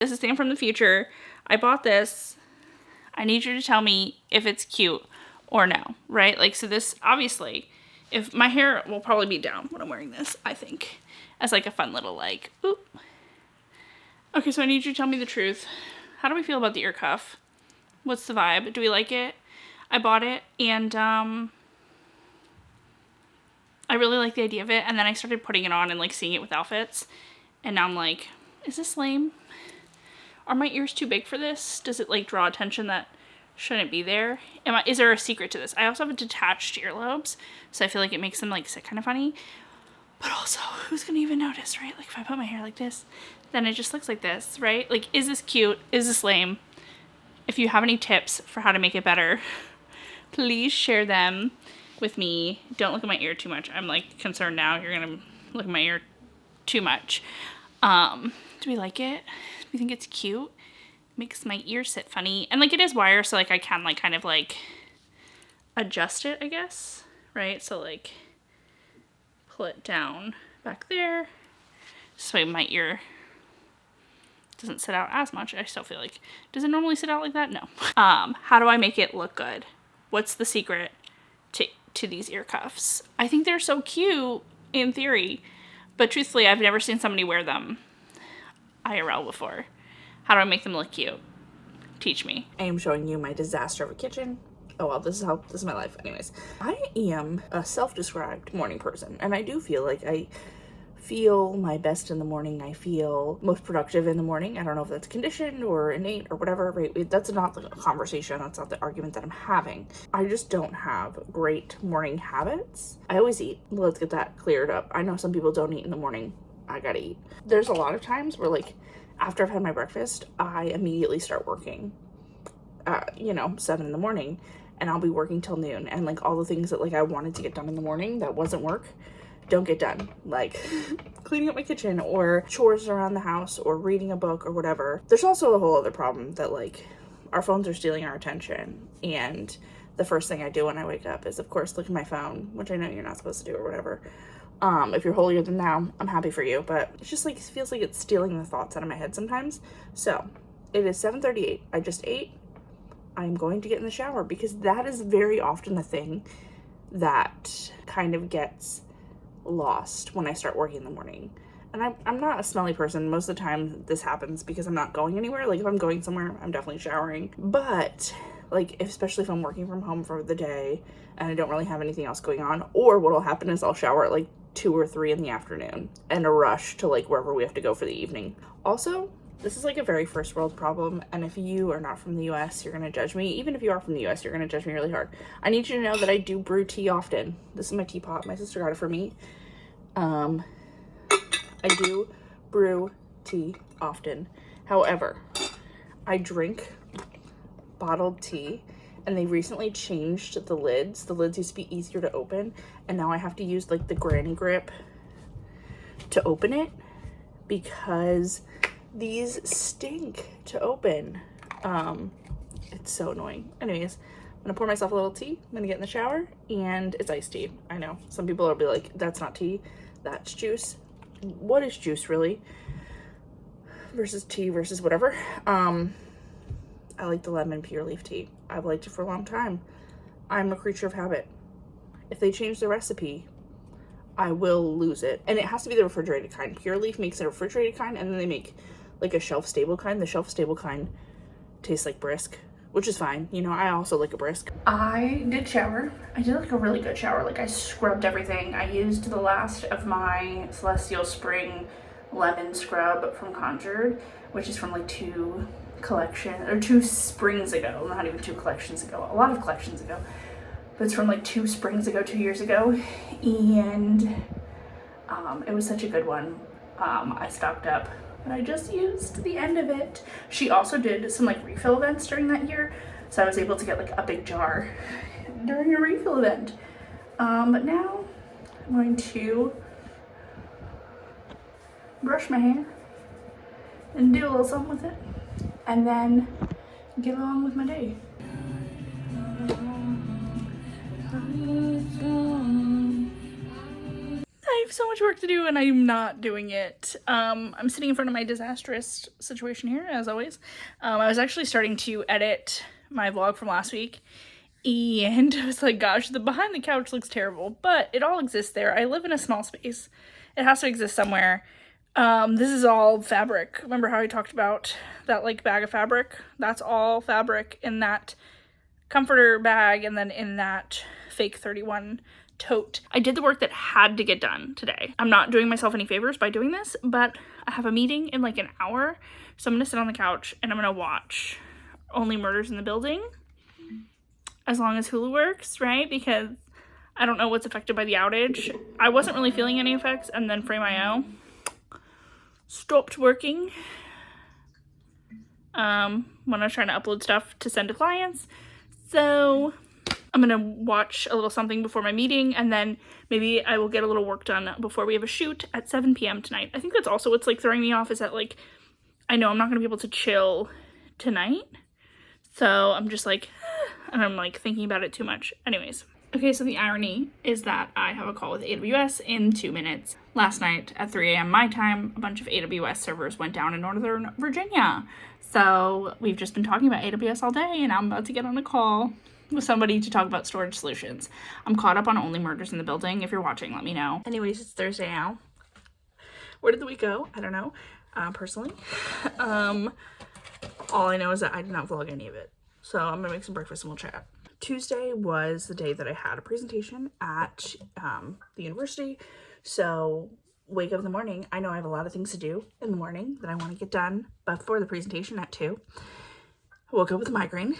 This is Sam from the future. I bought this. I need you to tell me if it's cute or no, right? Like, so this, obviously, if my hair will probably be down when I'm wearing this, I think, as like a fun little like, oop. Okay, so I need you to tell me the truth. How do we feel about the ear cuff? What's the vibe? Do we like it? I bought it, and I really like the idea of it, and then I started putting it on and like seeing it with outfits, and now I'm like, is this lame? Are my ears too big for this? Does it like draw attention that shouldn't be there? Is there a secret to this? I also have detached earlobes, so I feel like it makes them like sit kind of funny. But also, who's gonna even notice, right? Like if I put my hair like this, then it just looks like this, right? Like, is this cute? Is this lame? If you have any tips for how to make it better, please share them with me. Don't look at my ear too much. I'm like concerned now. You're gonna look at my ear too much. Do we like it? Do we think it's cute? Makes my ear sit funny. And like it is wire, so like I can like kind of like adjust it, I guess. Right? So like pull it down back there. This way my ear doesn't sit out as much. I still feel like, does it normally sit out like that? No. How do I make it look good? What's the secret to these ear cuffs? I think they're so cute in theory, but truthfully, I've never seen somebody wear them IRL before. How do I make them look cute? Teach me. I am showing you my disaster of a kitchen. Oh well, this is my life. Anyways, I am a self-described morning person, and I do feel like I feel my best in the morning. I feel most productive in the morning. I don't know if that's conditioned or innate or whatever, right? That's not the conversation. That's not the argument that I'm having. I just don't have great morning habits. I always eat. Let's get that cleared up. I know some people don't eat in the morning. I gotta eat. There's a lot of times where like after I've had my breakfast, I immediately start working, 7 in the morning, and I'll be working till noon, and like all the things that like I wanted to get done in the morning that wasn't work don't get done, like cleaning up my kitchen or chores around the house or reading a book or whatever. There's also a whole other problem that like our phones are stealing our attention, and the first thing I do when I wake up is of course look at my phone, which I know you're not supposed to do or whatever. If you're holier than thou, I'm happy for you, but it's just like, it feels like it's stealing the thoughts out of my head sometimes. So it is 7:38. I just ate. I'm going to get in the shower because that is very often the thing that kind of gets lost when I start working in the morning. And I'm not a smelly person. Most of the time this happens because I'm not going anywhere. Like if I'm going somewhere, I'm definitely showering. But like, especially if I'm working from home for the day and I don't really have anything else going on, or what'll happen is I'll shower at like 2 or 3 in the afternoon and a rush to like wherever we have to go for the evening. Also, this is like a very first world problem, and if you are not from the US, you're gonna judge me. Even if you are from the US, you're gonna judge me really hard. I need you to know that I do brew tea often. This is my teapot. My sister got it for me. I do brew tea often. However, I drink bottled tea, and they recently changed the lids. The lids used to be easier to open, and now I have to use like the granny grip to open it because these stink to open. It's so annoying. Anyways, I'm gonna pour myself a little tea. I'm gonna get in the shower, and it's iced tea. I know some people will be like, that's not tea, that's juice. What is juice really versus tea versus whatever? I like the lemon pure leaf tea. I've liked it for a long time. I'm a creature of habit. If they change the recipe, I will lose it. And it has to be the refrigerated kind. Pure leaf makes it a refrigerated kind, and then they make like a shelf stable kind. The shelf stable kind tastes like brisk, which is fine. You know, I also like a brisk. I did shower. I did like a really good shower. Like I scrubbed everything. I used the last of my Celestial Spring lemon scrub from Conjured, which is from like 2 springs ago. Not even 2 collections ago. A lot of collections ago. But it's from like 2 springs ago, 2 years ago. And it was such a good one. I stocked up, but I just used the end of it. She also did some like refill events during that year, so I was able to get like a big jar during a refill event. But now I'm going to brush my hair and do a little something with it, and then get along with my day. I have so much work to do and I'm not doing it. I'm sitting in front of my disastrous situation here, as always. I was actually starting to edit my vlog from last week, and I was like, gosh, the behind the couch looks terrible, but it all exists there. I live in a small space. It has to exist somewhere. This is all fabric. Remember how I talked about that like bag of fabric? That's all fabric in that comforter bag and then in that fake 31 tote. I did the work that had to get done today. I'm not doing myself any favors by doing this, but I have a meeting in like an hour, so I'm gonna sit on the couch and I'm gonna watch Only Murders in the Building, as long as Hulu works, right? Because I don't know what's affected by the outage. I wasn't really feeling any effects, and then Frame.io stopped working when I was trying to upload stuff to send to clients. So I'm gonna watch a little something before my meeting, and then maybe I will get a little work done before we have a shoot at 7 p.m. tonight. I think that's also what's like throwing me off, is that like, I know I'm not gonna be able to chill tonight. So I'm just like, and I'm like thinking about it too much. Anyways. Okay, so the irony is that I have a call with AWS in 2 minutes. Last night at 3 a.m. my time, a bunch of AWS servers went down in Northern Virginia. So we've just been talking about AWS all day, and I'm about to get on a call with somebody to talk about storage solutions. I'm caught up on Only Murders in the Building. If you're watching, let me know. Anyways, it's Thursday now. Where did the week go? I don't know, personally. All I know is that I did not vlog any of it. So I'm gonna make some breakfast and we'll chat. Tuesday was the day that I had a presentation at the university. So wake up in the morning. I know I have a lot of things to do in the morning that I want to get done before the presentation at 2. I woke up with a migraine,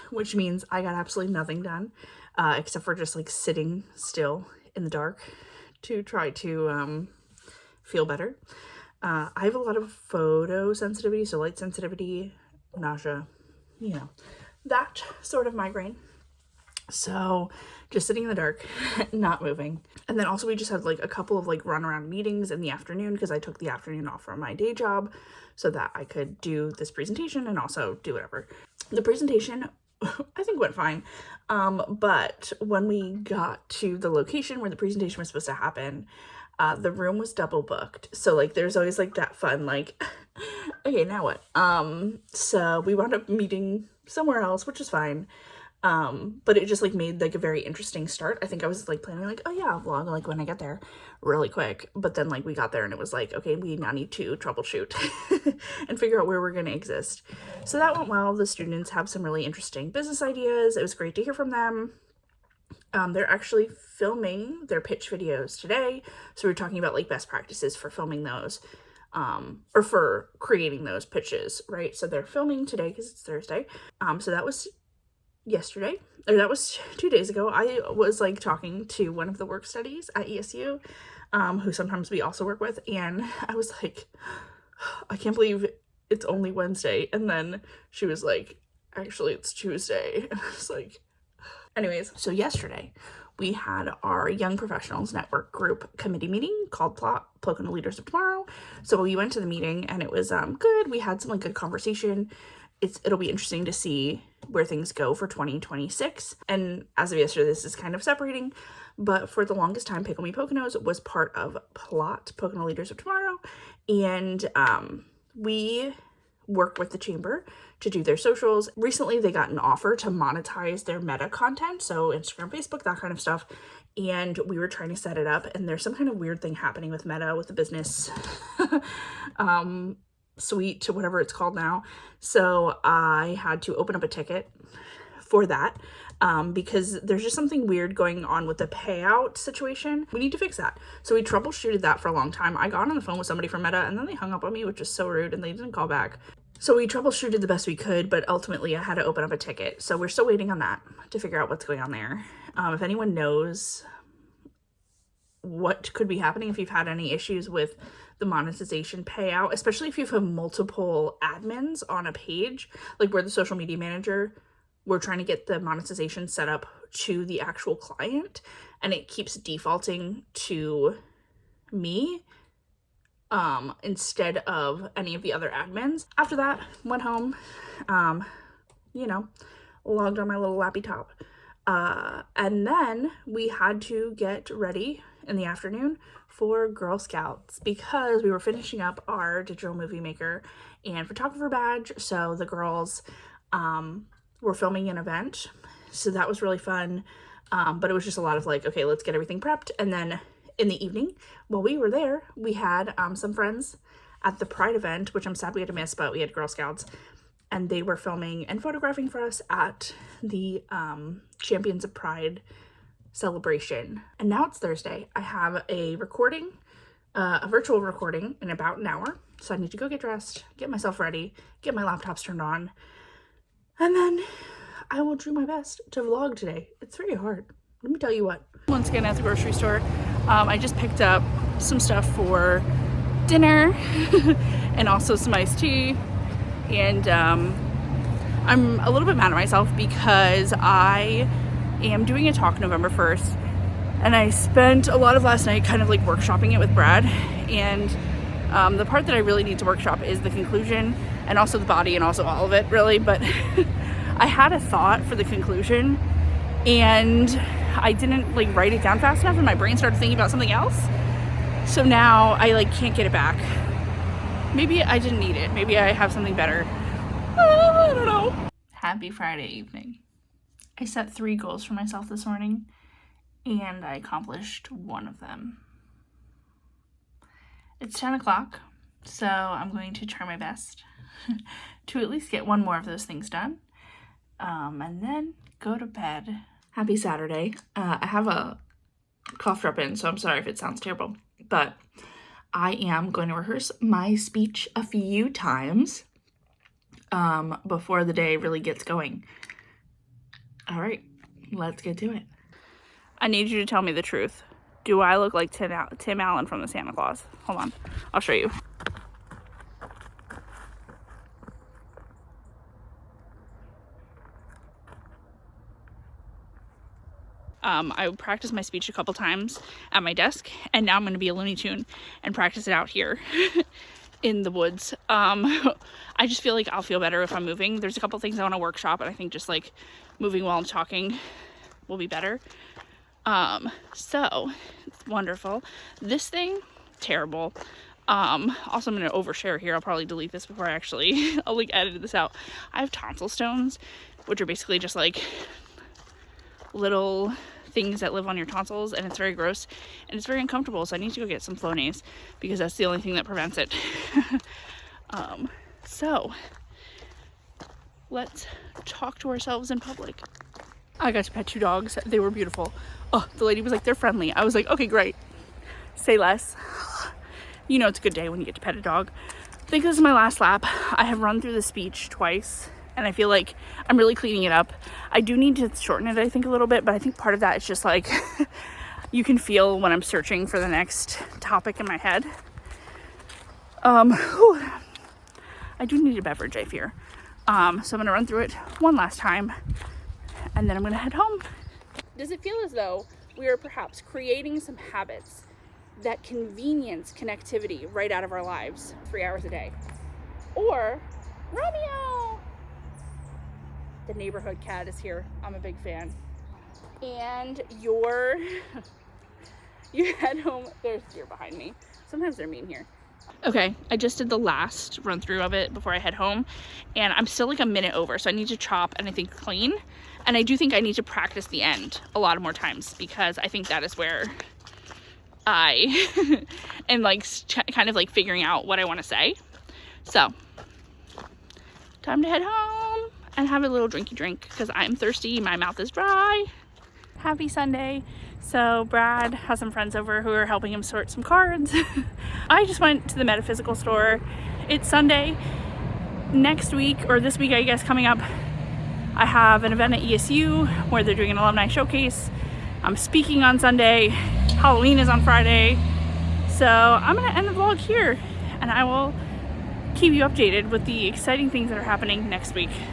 which means I got absolutely nothing done except for just like sitting still in the dark to try to feel better. I have a lot of photosensitivity, so light sensitivity, nausea, you know, that sort of migraine. So just sitting in the dark, not moving. And then also we just had like a couple of like run around meetings in the afternoon, because I took the afternoon off from my day job so that I could do this presentation and also do whatever. The presentation I think went fine. But when we got to the location where the presentation was supposed to happen, the room was double booked. So like there's always like that fun like, okay, now what? So we wound up meeting somewhere else, which is fine. But it just like made like a very interesting start. I think I was like planning like, oh yeah, I'll vlog like when I get there really quick. But then like we got there and it was like, okay, we now need to troubleshoot and figure out where we're going to exist. So that went well. The students have some really interesting business ideas. It was great to hear from them. They're actually filming their pitch videos today. So we're talking about like best practices for filming those, or for creating those pitches, right? So they're filming today because it's Thursday. So that was yesterday, or that was 2 days ago. I was like talking to one of the work studies at ESU, who sometimes we also work with, and I was like, I can't believe it's only Wednesday. And then she was like, actually it's Tuesday. And I was like, anyways, so yesterday we had our Young Professionals Network Group committee meeting called Pocono Leaders of Tomorrow. So we went to the meeting and it was good. We had some like good conversation. It'll be interesting to see where things go for 2026. And as of yesterday, this is kind of separating, but for the longest time, Pickle Me Poconos was part of PLOT, Pocono Leaders of Tomorrow. And we work with the chamber to do their socials. Recently, they got an offer to monetize their meta content, so Instagram, Facebook, that kind of stuff. And we were trying to set it up, and there's some kind of weird thing happening with Meta, with the business suite to whatever it's called now. So I had to open up a ticket for that because there's just something weird going on with the payout situation. We need to fix that. So we troubleshooted that for a long time. I got on the phone with somebody from Meta and then they hung up on me, which is so rude, and they didn't call back. So we troubleshooted the best we could, but ultimately I had to open up a ticket. So we're still waiting on that to figure out what's going on there. If anyone knows what could be happening, if you've had any issues with the monetization payout, especially if you have multiple admins on a page, like we're the social media manager, we're trying to get the monetization set up to the actual client and it keeps defaulting to me instead of any of the other admins. After that, went home, logged on my little laptop, And then we had to get ready in the afternoon for Girl Scouts because we were finishing up our digital movie maker and photographer badge. So the girls were filming an event. So that was really fun. But it was just a lot of like, okay, let's get everything prepped. And then in the evening, while we were there, we had some friends at the Pride event, which I'm sad we had to miss, but we had Girl Scouts. And they were filming and photographing for us at the Champions of Pride celebration. And now it's Thursday. I have a recording, a virtual recording in about an hour. So I need to go get dressed, get myself ready, get my laptops turned on. And then I will do my best to vlog today. It's very hard. Let me tell you what. Once again at the grocery store, I just picked up some stuff for dinner and also some iced tea. And I'm a little bit mad at myself because I am doing a talk November 1st. And I spent a lot of last night kind of like workshopping it with Brad. And the part that I really need to workshop is the conclusion and also the body and also all of it really. But I had a thought for the conclusion and I didn't like write it down fast enough and my brain started thinking about something else. So now I like can't get it back. Maybe I didn't need it. Maybe I have something better. I don't know. Happy Friday evening. I set 3 goals for myself this morning and I accomplished one of them. It's 10 o'clock, so I'm going to try my best to at least get one more of those things done. And then go to bed. Happy Saturday. I have a cough drop in, so I'm sorry if it sounds terrible, but I am going to rehearse my speech a few times before the day really gets going. All right, let's get to it. I need you to tell me the truth. Do I look like Tim Allen from the Santa Claus? Hold on, I'll show you. I practiced my speech a couple times at my desk, and now I'm going to be a Looney Tune and practice it out here in the woods. I just feel like I'll feel better if I'm moving. There's a couple things I want to workshop, and I think just like moving while I'm talking will be better. So it's wonderful. This thing, terrible. Also I'm going to overshare here. I'll probably delete this before I actually I'll like edit this out. I have tonsil stones, which are basically just like little things that live on your tonsils, and it's very gross and it's very uncomfortable, so I need to go get some Flonase because that's the only thing that prevents it. So let's talk to ourselves in public. I got to pet 2 dogs. They were beautiful. Oh, the lady was like, they're friendly. I was like, okay, great, say less. You know it's a good day when you get to pet a dog. I think this is my last lap. I have run through the speech twice and I feel like I'm really cleaning it up. I do need to shorten it, I think, a little bit, but I think part of that is just like you can feel when I'm searching for the next topic in my head. I do need a beverage, I fear. So I'm gonna run through it one last time and then I'm gonna head home. Does it feel as though we are perhaps creating some habits that convenience connectivity right out of our lives 3 hours a day? Or Romeo! The neighborhood cat is here. I'm a big fan. And you head home. There's deer behind me. Sometimes they're mean here. Okay, I just did the last run through of it before I head home, and I'm still like a minute over, so I need to chop and I think clean. And I do think I need to practice the end a lot more times because I think that is where I am like kind of like figuring out what I want to say. So time to head home and have a little drinky drink because I'm thirsty. My mouth is dry. Happy Sunday. So Brad has some friends over who are helping him sort some cards. I just went to the metaphysical store. It's Sunday. Next week, or this week I guess coming up, I have an event at ESU where they're doing an alumni showcase. I'm speaking on Sunday. Halloween is on Friday. So I'm gonna end the vlog here and I will keep you updated with the exciting things that are happening next week.